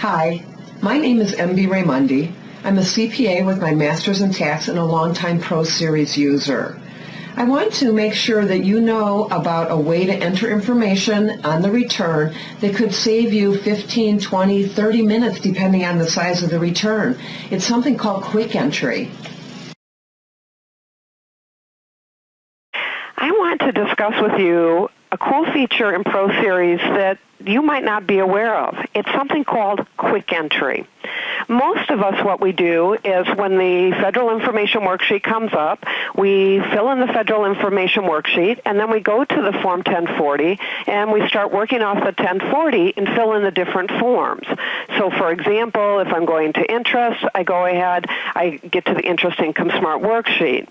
Hi, my name is MB Raimondi. I'm a CPA with my master's in tax and a longtime ProSeries user. I want to make sure that you know about a way to enter information on the return that could save you 15, 20, 30 minutes depending on the size of the return. It's something called QuickEntry. I want to discuss with you a cool feature in ProSeries that you might not be aware of. It's something called QuickEntry. Most of us, what we do is when the Federal Information Worksheet comes up, we fill in the Federal Information Worksheet, and then we go to the Form 1040, and we start working off the 1040 and fill in the different forms. So, for example, if I'm going to interest, I go ahead, I get to the Interest Income Smart Worksheet.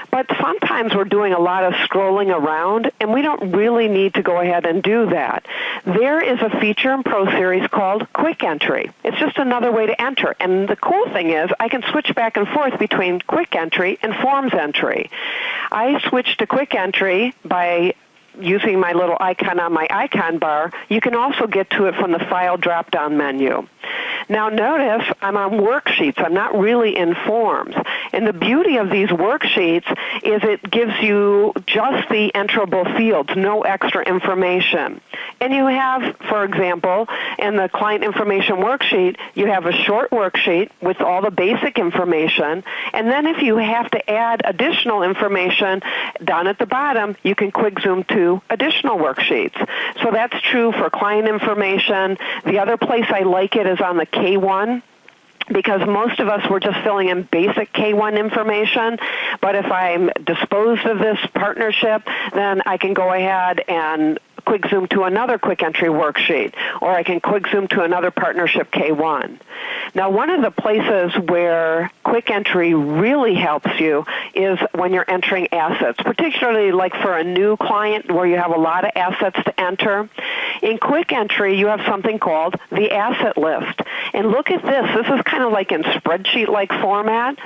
But sometimes we're doing a lot of scrolling around, and we don't really need to go ahead and do that. There is a feature in ProSeries called QuickEntry. It's just another way to enter. And the cool thing is I can switch back and forth between QuickEntry and Forms Entry. I switch to QuickEntry by using my little icon on my icon bar. You can also get to it from the File drop-down menu. Now notice I'm on worksheets. I'm not really in forms. And the beauty of these worksheets is it gives you just the enterable fields, no extra information. And you have, for example, in the Client Information Worksheet, you have a short worksheet with all the basic information. And then if you have to add additional information down at the bottom, you can quick zoom to additional worksheets. So that's true for client information. The other place I like it is on the K1, because most of us were just filling in basic K1 information. But if I'm disposed of this partnership, then I can go ahead and quick zoom to another QuickEntry worksheet, or I can quick zoom to another partnership K1. Now, one of the places where QuickEntry really helps you is when you're entering assets, particularly like for a new client where you have a lot of assets to enter. In QuickEntry, you have something called the asset list. And look at this. This is kind of like in spreadsheet-like format.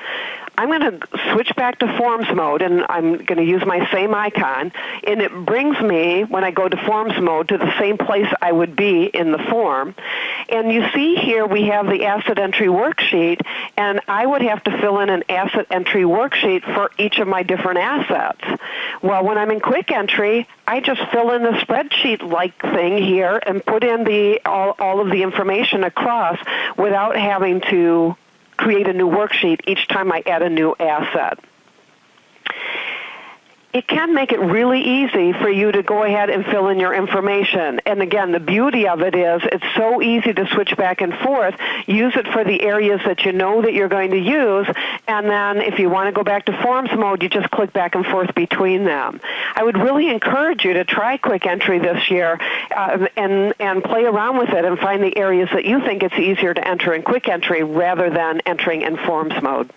I'm going to switch back to Forms mode, and I'm going to use my same icon, and it brings me, when I go to Forms mode, to the same place I would be in the form. And you see here we have the Asset Entry Worksheet, and I would have to fill in an Asset Entry Worksheet for each of my different assets. Well, when I'm in QuickEntry, I just fill in the spreadsheet-like thing here and put in all of the information across without having to create a new worksheet each time I add a new asset. It can make it really easy for you to go ahead and fill in your information. And again, the beauty of it is it's so easy to switch back and forth. Use it for the areas that you know that you're going to use, and then if you want to go back to Forms mode, you just click back and forth between them. I would really encourage you to try QuickEntry this year and play around with it and find the areas that you think it's easier to enter in QuickEntry rather than entering in Forms mode.